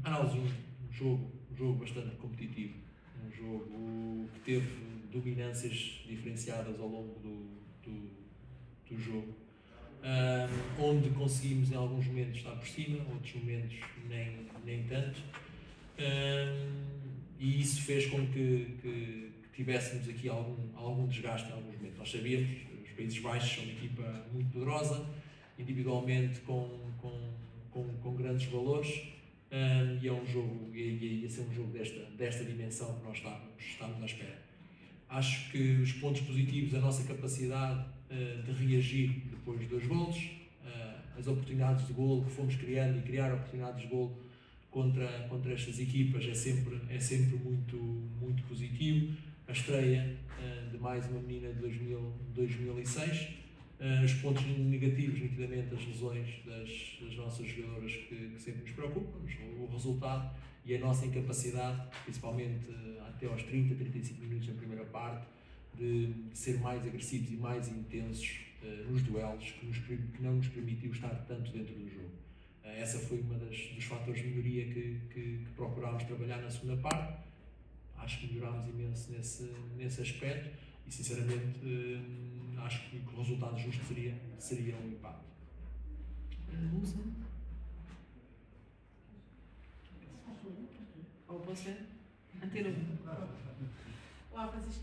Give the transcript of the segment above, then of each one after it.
análise de um jogo bastante competitivo, um jogo que teve dominâncias diferenciadas ao longo do jogo, onde conseguimos em alguns momentos estar por cima, outros momentos nem tanto, e isso fez com que tivéssemos aqui algum desgaste em alguns momentos. Nós sabíamos que os Países Baixos são uma equipa muito poderosa, individualmente com grandes valores, e é um jogo, ia ser um jogo desta dimensão que nós estávamos à espera. Acho que os pontos positivos, a nossa capacidade de reagir depois de 2 golos, as oportunidades de golo que fomos criando e criar oportunidades de golo contra estas equipas é sempre muito positivo. A estreia de mais uma menina de 2006, os pontos negativos, nitidamente as lesões das nossas jogadoras que sempre nos preocupam, o resultado e a nossa incapacidade, principalmente até aos 35 minutos da primeira parte, de ser mais agressivos e mais intensos nos duelos, que não nos permitiu estar tanto dentro do jogo. Essa foi uma dos fatores de melhoria que procurámos trabalhar na segunda parte. Acho que melhorámos imenso nesse aspecto e, sinceramente, acho que o resultado justo seria um empate. Ou você? Antena 1. Olá, Francisco,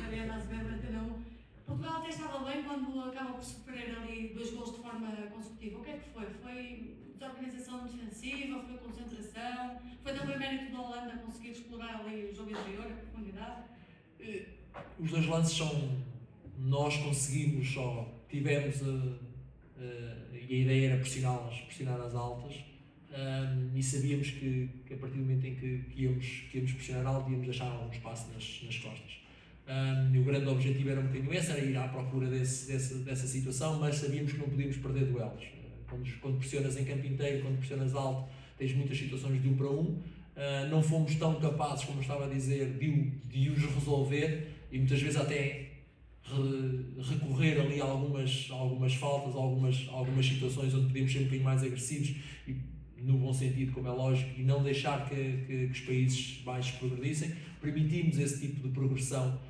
Mariana Azevedo, Antena 1. Portugal até estava bem quando acaba por sofrer ali 2 gols de forma consecutiva. O que é que foi? Foi desorganização defensiva? Foi concentração? Foi também mérito da Holanda conseguir explorar ali o jogo interior, a profundidade? Os 2 lances são... Nós conseguimos só... Tivemos... e a ideia era pressionar as altas. E sabíamos que a partir do momento em que íamos pressionar alto, íamos deixar algum espaço nas costas. E o grande objetivo era um bocadinho esse, era ir à procura dessa situação, mas sabíamos que não podíamos perder duelos. Quando pressionas em campo inteiro, quando pressionas alto, tens muitas situações de 1 para 1. Não fomos tão capazes, como estava a dizer, de os resolver e muitas vezes até recorrer ali a algumas faltas, algumas situações onde podíamos ser um bocadinho mais agressivos, e, no bom sentido, como é lógico, e não deixar que os Países Baixos progredissem. Permitimos esse tipo de progressão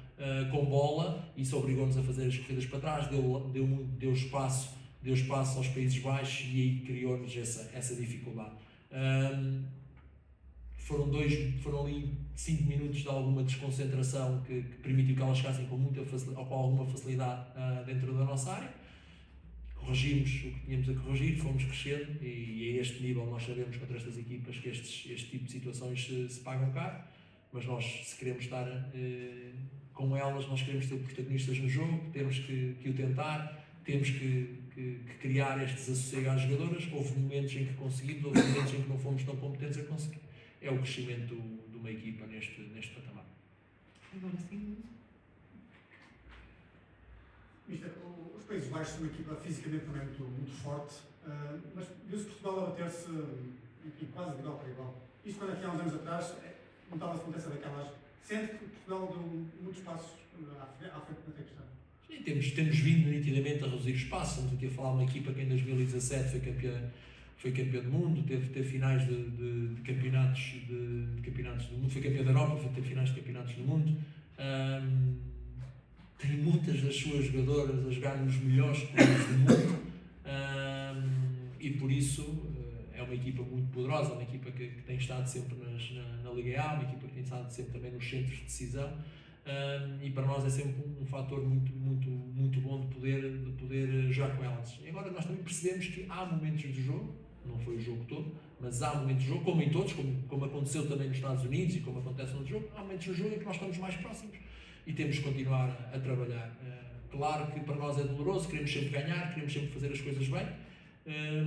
com bola, isso obrigou-nos a fazer as corridas para trás, deu espaço aos Países Baixos e aí criou-nos essa dificuldade. Foram ali 5 minutos de alguma desconcentração que permitiu que elas chegassem com alguma facilidade dentro da nossa área. Corrigimos o que tínhamos a corrigir, fomos crescendo e a este nível nós sabemos contra estas equipas que este tipo de situações se pagam caro, mas nós, se queremos estar com elas, nós queremos ser protagonistas no jogo, temos que o tentar, temos que criar estes associados às jogadoras. Houve momentos em que conseguimos, houve momentos em que não fomos tão competentes a conseguir. É o crescimento de uma equipa neste patamar. Agora sim. Mister, os Países Baixos são uma equipa fisicamente também muito forte, mas viu-se Portugal a bater-se quase de igual para igual. Isto quando aqui há uns anos atrás notava-se uma peça daquelas. Sente que Portugal deu muitos passos à frente da questão. Sim, temos vindo nitidamente a reduzir espaço. Estamos aqui a falar de uma equipa que em 2017 foi campeã do mundo, teve finais de campeonatos do mundo, foi campeã da Europa, teve finais de campeonatos do mundo. Tem muitas das suas jogadoras a jogar nos melhores clubes do mundo, e por isso é uma equipa muito poderosa, uma equipa que tem estado sempre na Liga A, uma equipa que tem estado sempre também nos centros de decisão, e para nós é sempre um fator muito bom de poder jogar com elas. E agora nós também percebemos que há momentos do jogo, não foi o jogo todo, mas há momentos do jogo, como em todos, como aconteceu também nos Estados Unidos e como acontece no jogo, há momentos do jogo em que nós estamos mais próximos e temos que continuar a trabalhar. Claro que para nós é doloroso, queremos sempre ganhar, queremos sempre fazer as coisas bem,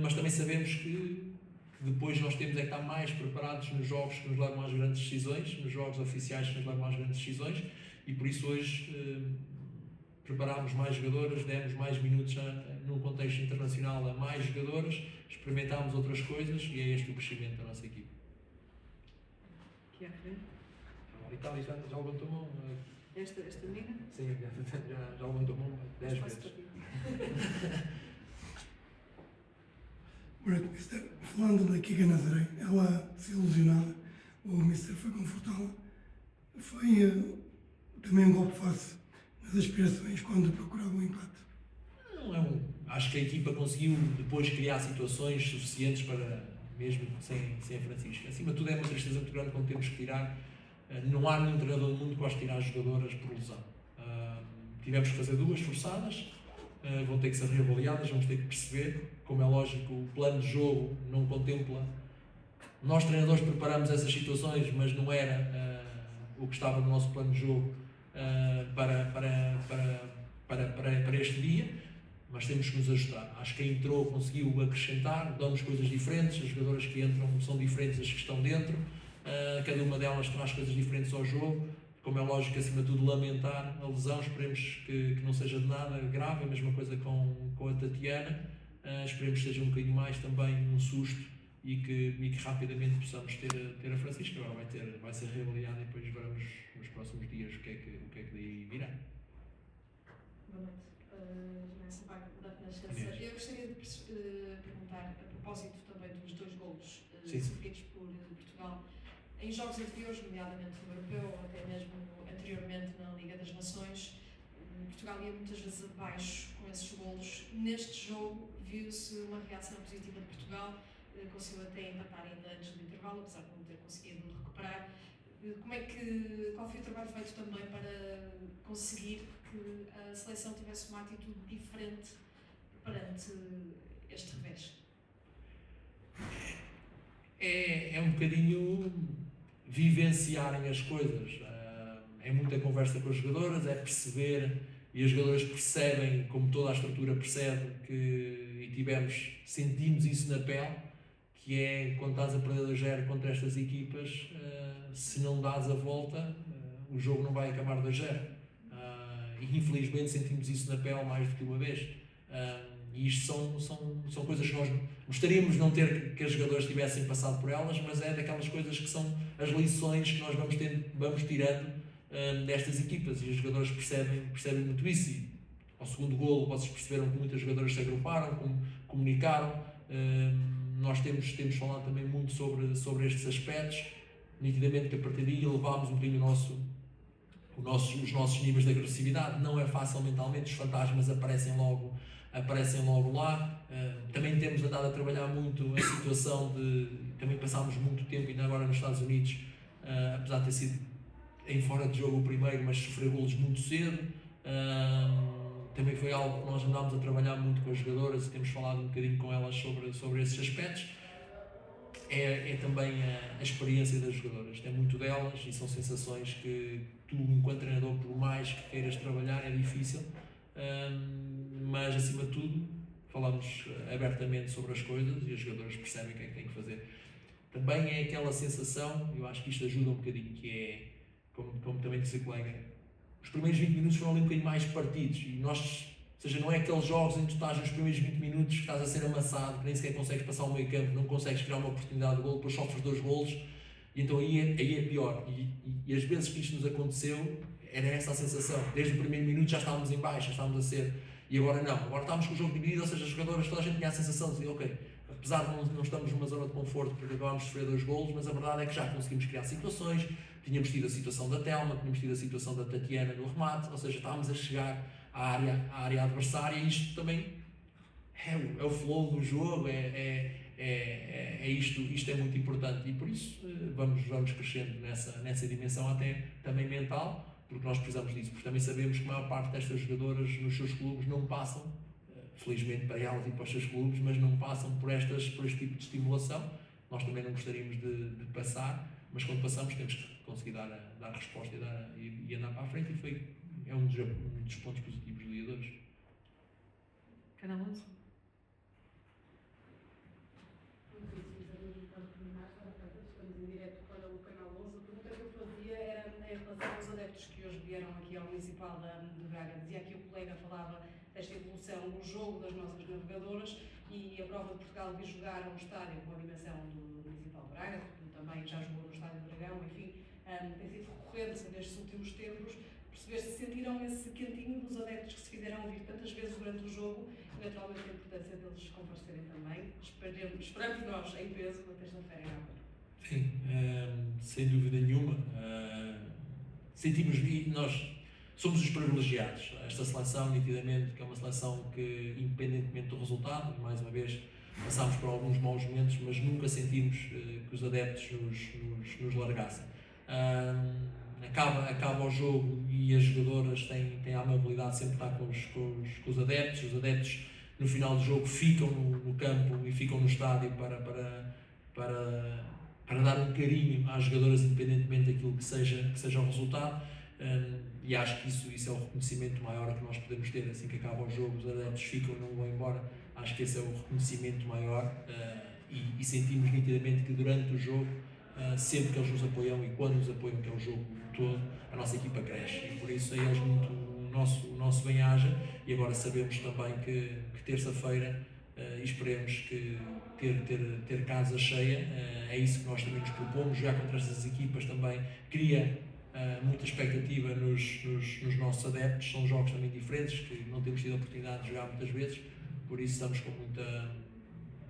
mas também sabemos que depois nós temos é que estar mais preparados nos jogos que nos levam às grandes decisões, nos jogos oficiais que nos levam às grandes decisões, e por isso hoje preparámos mais jogadoras, demos mais minutos num contexto internacional a mais jogadoras, experimentámos outras coisas e é este o crescimento da nossa equipe. Aqui à frente. A Itália já levantou a mão. Esta menina? Sim, já levantou a mão 10 vezes. Alright, Mister. Falando da Kika Nazaré, ela desilusionada, o Mister foi confortá-la. Foi também um golpe fácil nas aspirações quando procurava o empate. Não é acho que a equipa conseguiu depois criar situações suficientes para, mesmo sem a Francisca. Acima de tudo é uma tristeza muito grande quando temos que tirar. Não há nenhum treinador do mundo que goste de tirar as jogadoras por lesão. Tivemos que fazer duas forçadas, vão ter que ser reavaliadas, vamos ter que perceber. Como é lógico, o plano de jogo não contempla. Nós treinadores preparamos essas situações, mas não era o que estava no nosso plano de jogo para este dia. Mas temos que nos ajustar. Acho que quem entrou conseguiu acrescentar, damos coisas diferentes, as jogadoras que entram são diferentes das que estão dentro, cada uma delas traz coisas diferentes ao jogo. Como é lógico, acima de tudo, lamentar a lesão, esperemos que não seja de nada grave, a mesma coisa com a Tatiana, esperemos que seja um bocadinho mais também um susto e que rapidamente possamos ter a Francisca. Agora vai ser reavaliada e depois veremos nos próximos dias o que é que daí virá. Boa noite. Nessa parte da Renascença, eu gostaria de perguntar, a propósito também dos 2 golos sofridos por Portugal, em jogos anteriores, nomeadamente no Europeu, ou até mesmo anteriormente na Liga das Nações, Portugal ia muitas vezes abaixo com esses golos. Neste jogo viu-se uma reação positiva de Portugal, conseguiu até empatar ainda antes do intervalo, apesar de não ter conseguido recuperar. Qual foi o trabalho feito também para conseguir que a seleção tivesse uma atitude diferente perante este revés? É um bocadinho vivenciarem as coisas. É muita conversa com as jogadoras, é perceber, e as jogadoras percebem, como toda a estrutura percebe, sentimos isso na pele, que é quando estás a perder 2-0 contra estas equipas, se não dás a volta, o jogo não vai acabar 2-0. E infelizmente sentimos isso na pele mais do que uma vez. E isto são coisas que nós gostaríamos não ter que as jogadoras tivessem passado por elas, mas é daquelas coisas que são as lições que nós vamos tirando destas equipas, e as jogadoras percebem muito isso. E ao segundo golo vocês perceberam que muitas jogadoras se agruparam, comunicaram. Nós temos falado também muito sobre estes aspectos, nitidamente que a partir daí levámos um bocadinho os nossos níveis de agressividade. Não é fácil mentalmente, os fantasmas aparecem logo lá. Também temos andado a trabalhar muito a situação também passámos muito tempo, ainda agora nos Estados Unidos, apesar de ter sido em fora de jogo o primeiro, mas sofreu golos muito cedo. Também foi algo que nós andámos a trabalhar muito com as jogadoras e temos falado um bocadinho com elas sobre esses aspectos. É também a experiência das jogadoras, é muito delas e são sensações que tu, enquanto treinador, por mais que queiras trabalhar, é difícil, mas acima de tudo falamos abertamente sobre as coisas e as jogadoras percebem o que é que têm que fazer. Também é aquela sensação, eu acho que isto ajuda um bocadinho, que é, como também disse a colega, os primeiros 20 minutos foram ali um bocadinho mais partidos e nós, ou seja, não é aqueles jogos em que tu estás nos primeiros 20 minutos que estás a ser amassado, que nem sequer consegues passar o meio campo, não consegues criar uma oportunidade de golo, depois sofres 2 golos, e então aí é pior. E as vezes que isto nos aconteceu, era essa a sensação. Desde o primeiro minuto já estávamos em baixo, já estávamos a ser, e agora não. Agora estávamos com o jogo dividido, ou seja, as jogadoras, toda a gente tinha a sensação de, ok, apesar de não estamos numa zona de conforto porque acabámos de sofrer 2 golos, mas a verdade é que já conseguimos criar situações. Tínhamos tido a situação da Telma, tínhamos tido a situação da Tatiana no remate, ou seja, estávamos a chegar à área adversária, e isto também é o flow do jogo, isto é muito importante, e por isso vamos crescendo nessa dimensão até também mental, porque nós precisamos disso, porque também sabemos que a maior parte destas jogadoras nos seus clubes não passam, felizmente para elas e para os seus clubes, mas não passam por este tipo de estimulação. Nós também não gostaríamos de passar, mas quando passamos temos que conseguir dar resposta e andar para a frente, e é um dos pontos positivos do dia de hoje. Canal 11. Estamos em direto para o Canal 11. A pergunta que eu fazia era em relação aos adeptos que hoje vieram aqui ao Municipal de Braga. Dizia que o colega falava desta evolução no jogo das nossas navegadoras, e a prova de Portugal vir jogar a um estádio com a dimensão do Municipal de Braga, que também já jogou no Estádio do Dragão, enfim, tem sido recorrente nestes últimos tempos, perceber se sentiram esse quentinho dos adeptos que se fizeram ouvir tantas vezes durante o jogo naturalmente a importância deles comparecerem também. Esperamos nós em peso na terça-feira em Aveiro. Sim, sem dúvida nenhuma. Sentimos, e nós somos os privilegiados. Esta seleção, nitidamente, que é uma seleção que, independentemente do resultado, mais uma vez, passámos por alguns maus momentos, mas nunca sentimos que os adeptos nos largassem. Acaba o jogo e as jogadoras têm a amabilidade de sempre estar com os adeptos. Os adeptos, no final do jogo, ficam no campo e ficam no estádio para dar um carinho às jogadoras, independentemente daquilo que seja o resultado. E acho que isso é o reconhecimento maior que nós podemos ter. Assim que acaba o jogo, os adeptos ficam e não vão embora. Acho que esse é o reconhecimento maior, e sentimos nitidamente que durante o jogo, sempre que eles nos apoiam e quando nos apoiam, que é o jogo todo, a nossa equipa cresce, e por isso a eles muito o nosso bem-aja. E agora sabemos também que terça-feira, e esperemos que ter casa cheia, é isso que nós também nos propomos. Jogar contra estas equipas também cria muita expectativa nos nossos adeptos. São jogos também diferentes, que não temos tido a oportunidade de jogar muitas vezes, por isso estamos com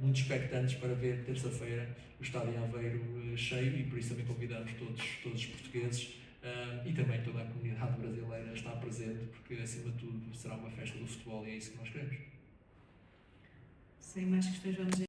muito expectantes para ver terça-feira o estádio em Aveiro cheio, e por isso também convidamos todos os portugueses, e também toda a comunidade brasileira a estar presente, porque acima de tudo será uma festa do futebol e é isso que nós queremos. Sem mais questões, vamos